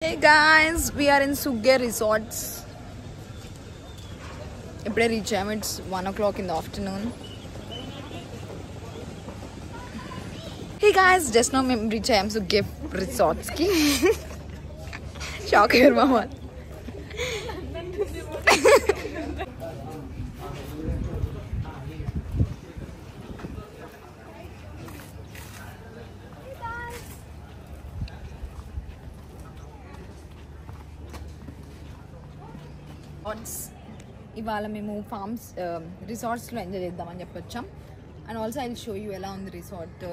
Hey guys, we are in Sugge Resorts. It's 1 o'clock in the afternoon. Hey guys, just now we reached Sugge Resorts. Shock here, mama. ఇవాళ మేము forms రిసార్ట్స్లో enjoy చేద్దామని చెప్పొచ్చాం. And also I will show you ఎలా ఉంది resort.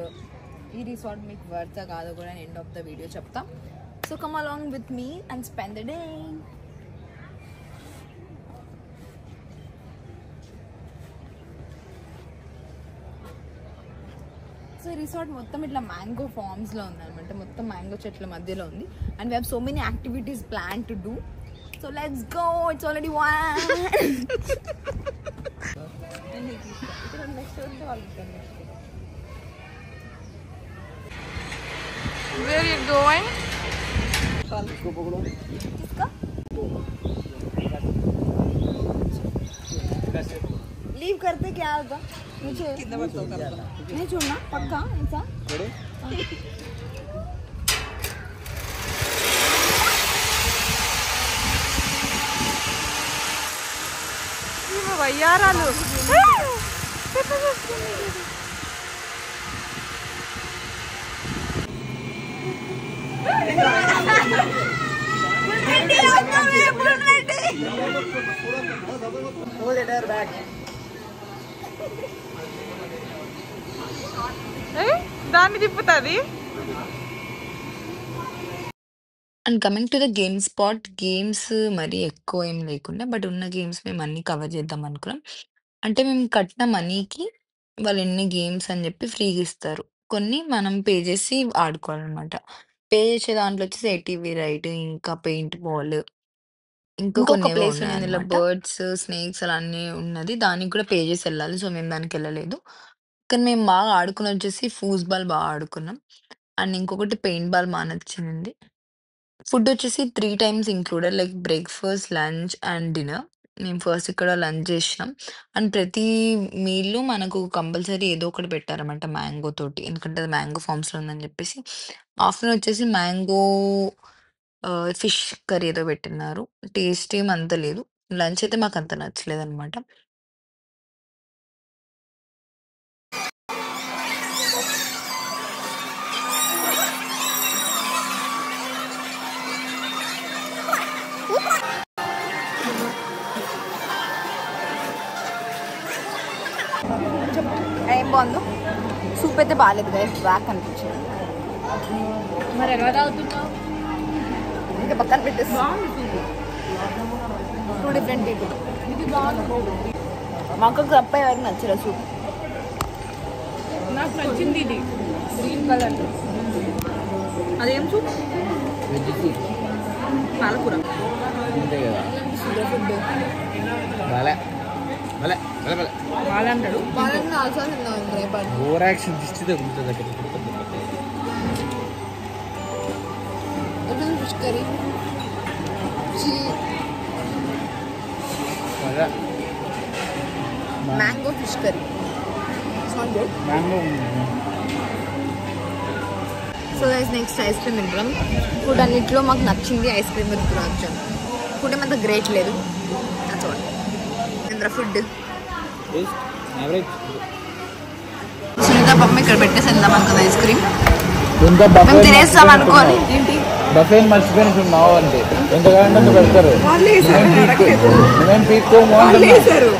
ఈ resort మీకు worth కాదో కూడా ఎండ్ ఆఫ్ ద వీడియో చెప్తా. So come along with me and spend the day. So ఈ రిసార్ట్ మొత్తం ఇట్లా మ్యాంగో ఫార్మ్స్లో ఉందన్నమాట. మొత్తం మ్యాంగో చెట్ల మధ్యలో ఉంది. And we have so many activities plan to do. So let's go. It's already 1. Where are you going? Leave करते क्या होगा? मुझे नहीं छोड़ना पक्का ऐसा. వయ్యారాలు దాన్ని తిప్పుతుంది. And coming to the game spot, games మరీ ఎక్కువ ఏం లేకుండా బట్ ఉన్న గేమ్స్ మేము అన్నీ కవర్ చేద్దాం అనుకున్నాం. అంటే మేము కట్టిన మనీకి వాళ్ళు ఎన్ని గేమ్స్ అని చెప్పి ఫ్రీగా ఇస్తారు. కొన్ని మనం పే చేసి ఆడుకోవాలన్నమాట. పే చేసే దాంట్లో వచ్చేసి ఏటీవీ రైడ్, ఇంకా పెయింట్ బాల్, ఇంకొక ప్లేస్ ఉంది ఇందులో బర్డ్స్, స్నేక్స్ అలా అన్నీ ఉన్నది. దానికి కూడా పే చేసి వెళ్ళాలి. సో మేము దానికి వెళ్ళలేదు. కానీ మేము బాగా ఆడుకుని వచ్చేసి ఫూస్బాల్ బాగా ఆడుకున్నాం. అండ్ ఇంకొకటి పెయింట్ బాల్ బాగా నచ్చింది. ఫుడ్ వచ్చేసి 3 times included, like breakfast, lunch and dinner. మేము ఫస్ట్ ఇక్కడ లంచ్ చేసినాం. అండ్ ప్రతి మీల్‌లో మనకు కంపల్సరీ ఏదో ఒకటి పెట్టారన్నమాట మ్యాంగో తోటి. ఎందుకంటే అది మ్యాంగో ఫార్మ్స్‌లో ఉందని చెప్పేసి. ఆఫ్టర్‌నూన్ వచ్చేసి మ్యాంగో ఫిష్ కర్రీ ఏదో పెట్టినారు. టేస్ట్ ఏమి అంత లేదు. లంచ్ అయితే మాకు అంత నచ్చలేదన్నమాట. ఏం బాగుందో? సూప్ అయితే బాగాలేదు కదా, బ్లాక్ అనిపించింది. మరి ఎలా తాగుతున్నావు? ఇంకా పక్కన పెట్టేసి 2 డిఫరెంట్ పీపుల్. మా అక్కకు తప్ప ఎవరికి నచ్చలేదు సూప్. నాకు నచ్చింది ఇది గ్రీన్ కలర్. అదేం సూప్? పాలకూర. అంటాడు fish curry, mango fish curry. So guys next ice cream తింటాం. ఫుడ్ అన్నిట్లో మాకు నచ్చింది ice cream with gulab jam. Food ఏమంత గ్రేట్ లేదు. ఫుడ్ సునీత పమ్మ ఇక్కడ పెట్టేసి వెళ్దాం అనుకుంది ఐస్ క్రీమ్. మేము తినేస్తాం అనుకోని బఫేన్ మర్చిపోయినావు అంటే ఎంతగానో పెడతారు.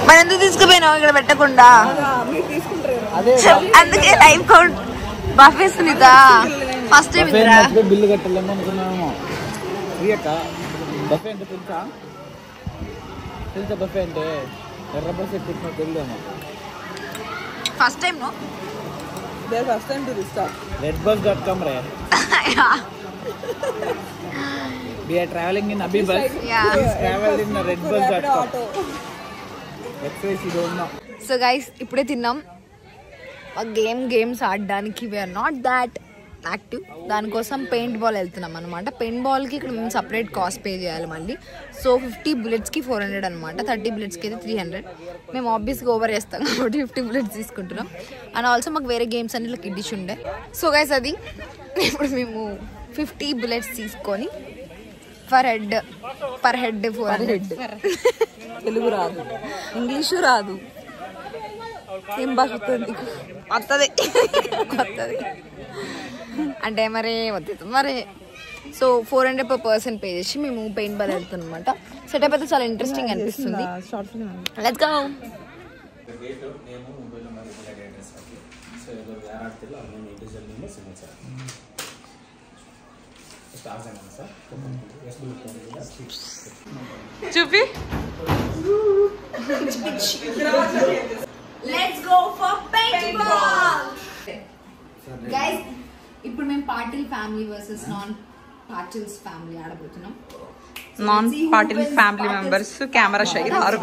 మరి ఎందుకు తీసుకుపోయినావు ఇక్కడ పెట్టకుండా? అందుకే time count buffet Sunitha first time bill కట్టలేము అనుకున్నాము. బఫే అంటే తెలుసా? బఫే అంటే ఎర్ర బస్ ఎక్కిన తెలియదేమో. First time no first time to restart redbus.com రే. We are traveling in Abhi bus. Yeah. Please travel in redbus.com. That's why she don't know. So guys, ఇప్పుడే తిన్నాం. గేమ్స్ ఆడడానికి వీఆర్ నాట్ దాట్ యాక్టివ్. దానికోసం paint ball వెళ్తున్నాం అనమాట. Paint బాల్కి ఇక్కడ మేము separate cost pay చేయాలి మళ్ళీ. సో 50 బుల్లెట్స్కి 400 అనమాట. 30 బుల్లెట్స్కి అయితే 300. మేము ఆబ్వియస్గా ఓవర్ చేస్తాం కాబట్టి 50 బుల్లెట్స్ తీసుకుంటున్నాం. అండ్ ఆల్సో మాకు వేరే గేమ్స్ అన్ని ఇలా కిడ్డిష్ ఉండే. సో గైస్ అది ఇప్పుడు మేము 50 బుల్లెట్స్ తీసుకొని పర్ హెడ్ 400. తెలుగు రాదు, ఇంగ్లీషు రాదు, ఏం భాష వస్తుంది? వస్తుంది అంటే మరి వద్దు మరి. సో 400 per person పే చేసి మేము పెయింట్ బాల్ వెళ్తాం అనమాట. సెటప్ అయితే చాలా ఇంట్రెస్టింగ్ అనిపిస్తుంది. Let's go. చూపి. Let's go for paint ball. Guys ఇప్పుడు మేము Patil family versus non Patils family ఆడబోతున్నాం. Non Patil family members camera shy రారు.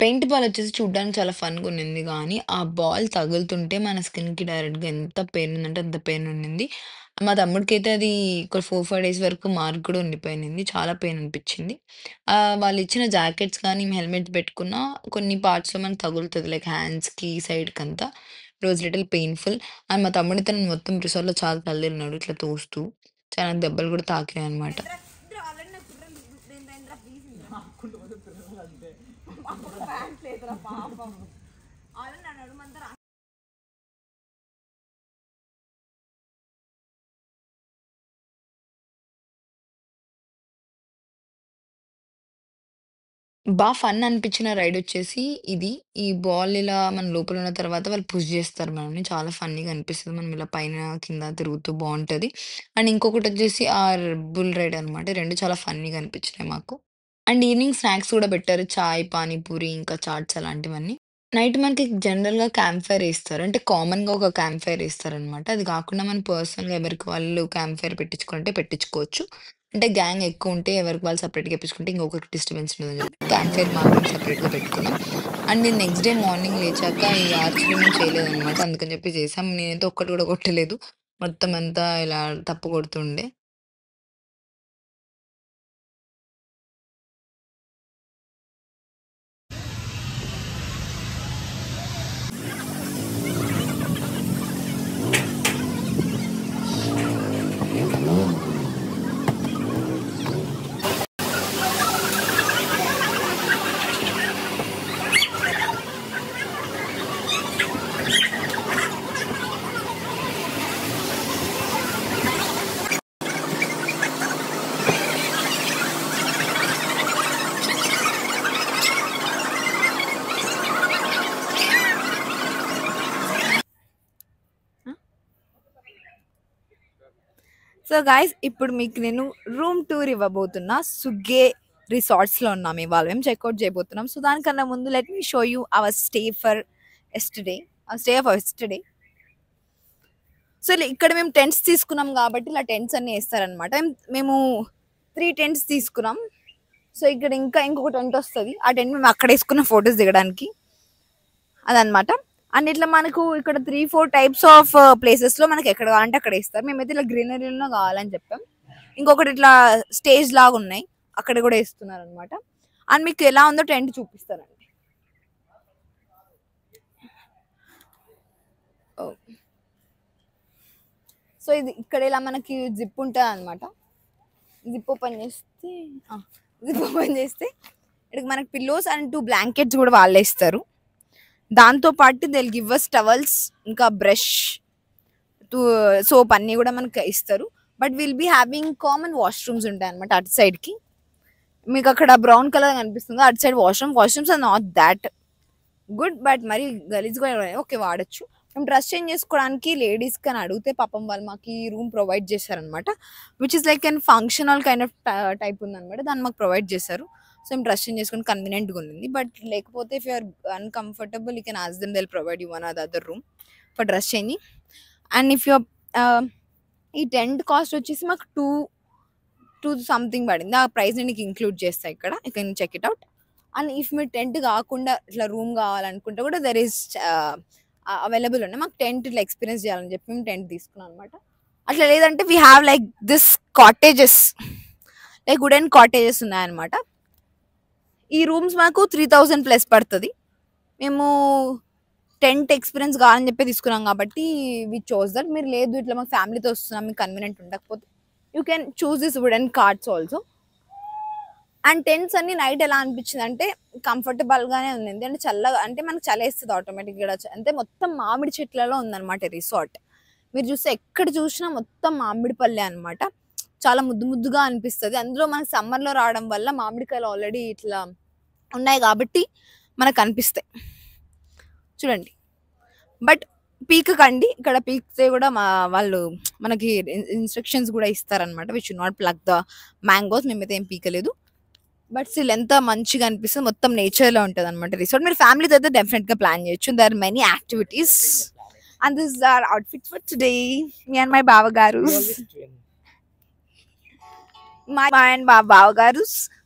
పెయింట్ బాల్ వచ్చేసి చూడ్డానికి చాలా ఫన్‌గా ఉండింది గానీ, ఆ బాల్ తగులుతుంటే మన స్కిన్‌కి డైరెక్ట్‌గా ఎంత పెయిన్ ఉందంటే అంత పెయిన్ ఉండింది. మా తమ్ముడికైతే అది ఒక 4, 5 డేస్ వరకు మార్క్ కూడా ఉండిపోయింది. చాలా పెయిన్ అనిపిచ్చింది. వాళ్ళిచ్చిన జాకెట్స్ కానీ, హెల్మెట్స్ పెట్టుకున్నా కొన్ని పార్ట్స్‌లో మనకు తగులుతది. లైక్ హ్యాండ్స్‌కి, సైడ్‌కంతా. It was little painful. And మా తమ్ముడైతే నన్ను మొత్తం రిసార్ట్‌లో చాలా తల్లినాడు ఇట్లా తోస్తూ. చాలా దెబ్బలు కూడా తాకినాయనమాట. ఫన్ అనిపించిన రైడొచ్చేసి ఇది. ఈ బాల్ ఇలా మన లోపల ఉన్న తర్వాత వాళ్ళు పుష్ జేస్తారు మనల్ని. చాలా ఫన్నీగా అనిపిస్తది. మనం ఇలా పైన, కింద తిరుగుతూ బావుంటది. అండ్ ఇంకొకటొచ్చేసి బుల్ రైడ్ అనమాట. 2 చాలా ఫన్నీగా అనిపించినాయి మాకు. అండ్ ఈవినింగ్ స్నాక్స్ కూడా పెట్టారు. చాయ్, పానీపూరి, ఇంకా చాట్స్ అలాంటివన్నీ. నైట్ మనకి జనరల్‌గా క్యాంప్ ఫైర్ ఏస్తారు. అంటే కామన్‌గా ఒక క్యాంప్ ఫైర్ ఏస్తారనమాట. అది కాకుండా మనం పర్సనల్‌గా ఎవరికి వాళ్ళు క్యాంప్ ఫైర్ పెట్టించుకుంటే పెట్టించుకోవచ్చు. అంటే గ్యాంగ్ ఎక్కువుంటే ఎవరికి వాళ్ళు సెపరేట్‌గా ఏపించుకుంటే ఇంకొకరికి డిస్టర్బెన్స్ ఉండదని చెప్పి క్యాంప్ ఫైర్ మాత్రం సెపరేట్‌గా పెట్టుకున్నాం. అండ్ నేను నెక్స్ట్ డే మార్నింగ్ లేచాక ఈ ఆర్చరీ మేము చేయలేదనమాట. అందుకని చెప్పి చేసాం. నేనైతే ఒక్కటి కూడా కొట్టలేదు. మొత్తం అంతా ఇలా తప్పు కొడుతుండే. సో గైస్ ఇప్పుడు మీకు నేను రూమ్ టూర్ ఇవ్వబోతున్నా. సుగ్గే రిసార్ట్స్లో ఉన్నాం ఇవాళ. మేము చెక్అవుట్ చేయబోతున్నాం. సో దానికన్నా ముందు let me show you our stay for yesterday. So ఇక్కడ మేము టెంట్స్ తీసుకున్నాం కాబట్టి ఇలా టెంట్స్ అన్ని వేస్తారనమాట. మేము 3 టెంట్స్ తీసుకున్నాం. సో ఇక్కడ ఇంకొక టెంట్ వస్తుంది. ఆ టెంట్ మేము అక్కడ వేసుకున్న ఫొటోస్ దిగడానికి అదనమాట. అండ్ ఇట్లా మనకు ఇక్కడ 3-4 టైప్స్ ఆఫ్ ప్లేసెస్లో మనకి ఎక్కడ కావాలంటే అక్కడ వేస్తారు. మేమైతే ఇట్లా గ్రీనరీలో కావాలని చెప్పాం. ఇంకొకటి ఇట్లా స్టేజ్ లాగా ఉన్నాయి, అక్కడ కూడా వేస్తున్నారు అనమాట. అండ్ మీకు ఎలా ఉందో టెంట్ చూపిస్తానండి. సో ఇది ఇక్కడ ఇలా మనకి జిప్ ఉంటుంది అనమాట. జిప్ ఓపెన్ చేస్తే ఇక్కడ మనకి పిల్లోస్ అండ్ 2 బ్లాంకెట్స్ కూడా వాళ్ళే ఇస్తారు. దాంతోపాటు దే గివ్ అస్ టవల్స్, ఇంకా బ్రష్, సోప్ అన్నీ కూడా మనకి ఇస్తారు. But will be having common washrooms ఉంటాయి అనమాట. అటు సైడ్కి మీకు అక్కడ బ్రౌన్ కలర్ కనిపిస్తుంది, అటు side washrooms are not that good, but మరి గలీజ్ కూడా ఓకే వాడచ్చు. మేము డ్రెస్ చేంజ్ చేసుకోవడానికి లేడీస్కి అని అడిగితే పాపం వాళ్ళు మాకు ఈ రూమ్ ప్రొవైడ్ చేశారనమాట. Which is like and functional kind of type ఉందనమాట. దాన్ని మాకు ప్రొవైడ్ చేశారు. సో మేము డ్రెస్ చేంజ్ చేసుకుని కన్వీనియంట్గా ఉంది. బట్ లేకపోతే if you're uncomfortable you can ask them, they will provide you one other room for dress changing. And if your ఈ టెంట్ కాస్ట్ వచ్చేసి మాకు 2 సంథింగ్ పడింది. ఆ ప్రైస్ నేను నీకు ఇంక్లూడ్ చేస్తాను ఇక్కడ, you can check it out. And if మీరు టెంట్ కాకుండా ఇట్లా రూమ్ కావాలనుకుంటే కూడా దర్ ఈస్ అవైలబుల్ ఉన్నాయి. మాకు టెంట్ ఇట్లా ఎక్స్పీరియన్స్ చేయాలని చెప్పి మేము టెంట్ తీసుకున్నాం అనమాట. అట్లా లేదంటే we have like this cottages, like wooden cottages ఉన్నాయన్నమాట. ఈ రూమ్స్ మాకు 3000+ పడుతుంది. మేము టెంట్ ఎక్స్పీరియన్స్ కావాలని చెప్పి తీసుకున్నాం కాబట్టి వి చోజ్ దట్. మీరు లేదు ఇట్లా మాకు ఫ్యామిలీతో వస్తున్నాం, మీకు కన్వీనియంట్ ఉండకపోతే you can choose this wooden carts also. And tents అన్ని నైట్ ఎలా అనిపించింది అంటే కంఫర్టబుల్గానే ఉంది. ఎందుకంటే చల్లగా అంటే మనకు చలేస్తుంది ఆటోమేటిక్గా. అంటే మొత్తం మామిడి చెట్లలో ఉందన్నమాట రిసార్ట్. మీరు చూస్తే ఎక్కడ చూసినా మొత్తం మామిడి పల్లె అనమాట. చాలా ముద్దుగా అనిపిస్తుంది. అందులో మనకి సమ్మర్లో రావడం వల్ల మామిడికాయలు ఆల్రెడీ ఇట్లా ఉన్నాయి కాబట్టి మనకు అనిపిస్తాయి చూడండి. బట్ పీక్ కండి, ఇక్కడ పీక్తే కూడా వాళ్ళు మనకి ఇన్స్ట్రక్షన్స్ కూడా ఇస్తారనమాట. We should not pluck the mangoes. మేమైతే ఏం పీకలేదు. బట్ స్టిల్ ఎంత మంచిగా అనిపిస్తుంది, మొత్తం నేచర్లో ఉంటుంది అనమాట రిసార్ట్. మీరు ఫ్యామిలీతో అయితే డెఫినెట్గా ప్లాన్ చేయొచ్చు. There are many activities. And this are outfit for today. Me and my బావగారు, బావగారు.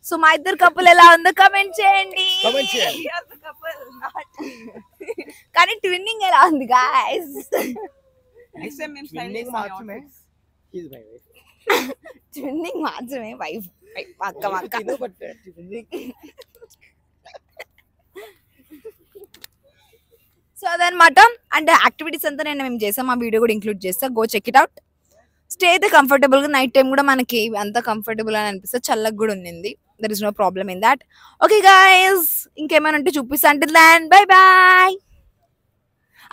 సో మా ఇద్దరు కపుల్ ఎలా ఉందో కమెంట్ చేయండి. కానీ ట్విన్నింగ్ ఎలా ఉంది గాయ్స్? ట్విన్నింగ్ మాత్రమే, వైఫ్ అక్క అక్క. సో అదనమాట. అండ్ యాక్టివిటీస్ అంతా మేము చేసాం, ఆ వీడియో కూడా ఇంక్లూడ్ చేస్తా. Go check it out. Stay అయితే కంఫర్టబుల్గా. నైట్ టైం కూడా మనకి అంత కంఫర్టబుల్ అని అనిపిస్తుంది. చల్లగా కూడా ఉంది. There is no problem in that. Okay guys, ఇంకేమైనా ఉంటే చూపిస్తా. Until then bye bye.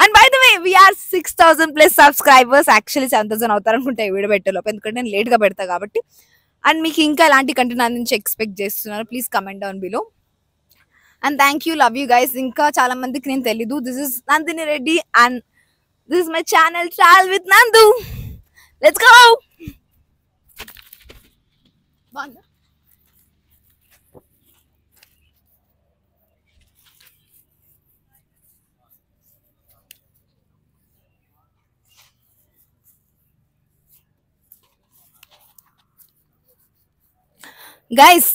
And by the way we are 6000+ subscribers. Actually 7000 అవుతారనుకుంటే ఈ వీడియో పెట్టేలోపు, ఎందుకంటే నేను లేట్గా పెడతా కాబట్టి. అండ్ మీకు ఇంకా ఎలాంటి కంటెంట్ నా నుంచి ఎక్స్పెక్ట్ చేస్తున్నారు please comment down below. And thank you, love you guys. ఇంకా చాలా మందికి నేను తెలీదు. This is Nandini Reddy and this is my channel travel with Nandu. Let's go. Guys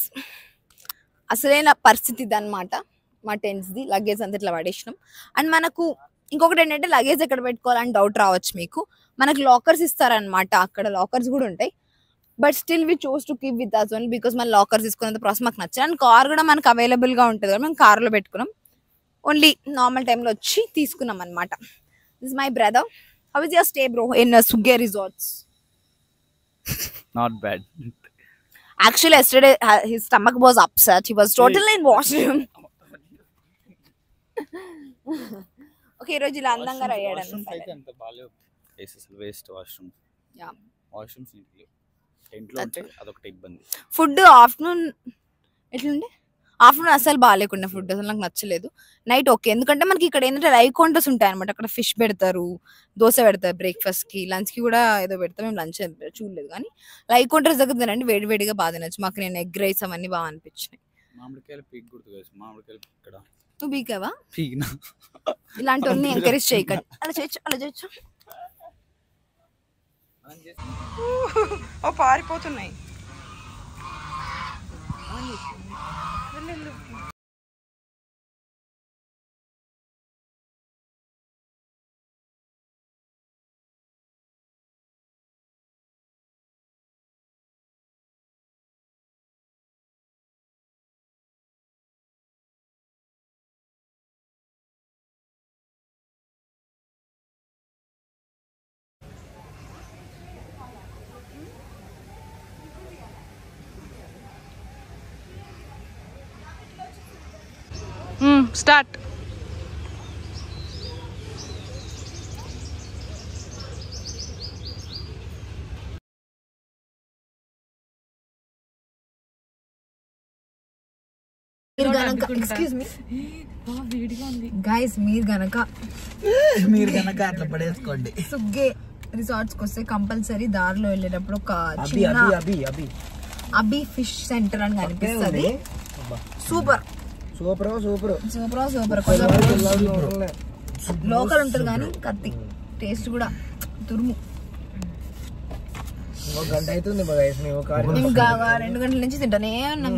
అసలైన పరిస్థితి ఇదన్నమాట. మా టెంట్స్ది లగేజ్ అంతా ఇట్లా పడేసినాం. అండ్ మనకు ఇంకొకటి ఏంటంటే లగేజ్ ఎక్కడ పెట్టుకోవాలని డౌట్ రావచ్చు మీకు. మనకు లాకర్స్ ఇస్తారనమాట, అక్కడ లాకర్స్ కూడా ఉంటాయి. But still we chose to keep with us only because మన లాకర్స్ తీసుకునేంత ప్రాసెస్ మాకు నచ్చాలి. అండ్ కార్ కూడా మనకు అవైలబుల్గా ఉంటుంది కదా, మేము కార్లో పెట్టుకున్నాం. ఓన్లీ నార్మల్ టైంలో వచ్చి తీసుకున్నాం అనమాట. This my brother. How is your stay bro in Sugge resorts? Not bad. Actually, yesterday his stomach was upset. He was totally in washroom. Okay, రోజు ఇలా అందంగా అయ్యాడు అంత బాలే places waste washroom. Yeah, washrooms టెంట్లో ఉంటే అదొకటి ఇబ్బంది. ఫుడ్ ఆఫ్టర్నూన్ ఎట్లుండే? ఆఫ్టర్నూన్ అసలు బాగాలేకుండా ఫుడ్ అసలు నాకు నచ్చలేదు. నైట్ ఓకే, ఎందుకంటే మనకి ఇక్కడ ఏంటంటే లైవ్ కౌంటర్స్ ఉంటాయి అనమాట. అక్కడ ఫిష్ పెడతారు, దోశ పెడతారు బ్రేక్ఫాస్ట్కి, లంచ్కి కూడా ఏదో పెడతారు. మేము లంచ్ చూడలేదు కానీ లైవ్ కౌంటర్స్ దగ్గర తినండి, వేడివేడిగా బాగా తినచ్చు. మాకు నేను ఎగ్ రైస్ అవన్నీ బాగా అనిపించినాయి. మామిడికాయలు పీక్ గుర్తు, మామిడికాయలు ఇక్కడ నువ్వు బీకావా? పీక్నా ఇలాంటివన్నీ ఎంకరేజ్ చేయకండి. అలా చేయొచ్చు, అలా చేయొచ్చు. ఓ పారిపోతున్నాయి. స్టార్ట్. గైస్ మీరు గనక అట్లా పడేసుకోండి. సుగ్గే రిసార్ట్స్ కి వస్తే కంపల్సరీ దారిలో వెళ్ళేటప్పుడు ఒక చిన్న అబి ఫిష్ సెంటర్ అని కనిపిస్తుంది. Super super super super super. Local ఉంటుంది కానీ కత్తి టేస్ట్ కూడా తురుము. గంట అవుతుంది. 2 గంటల నుంచి తింటానే ఉన్నాం.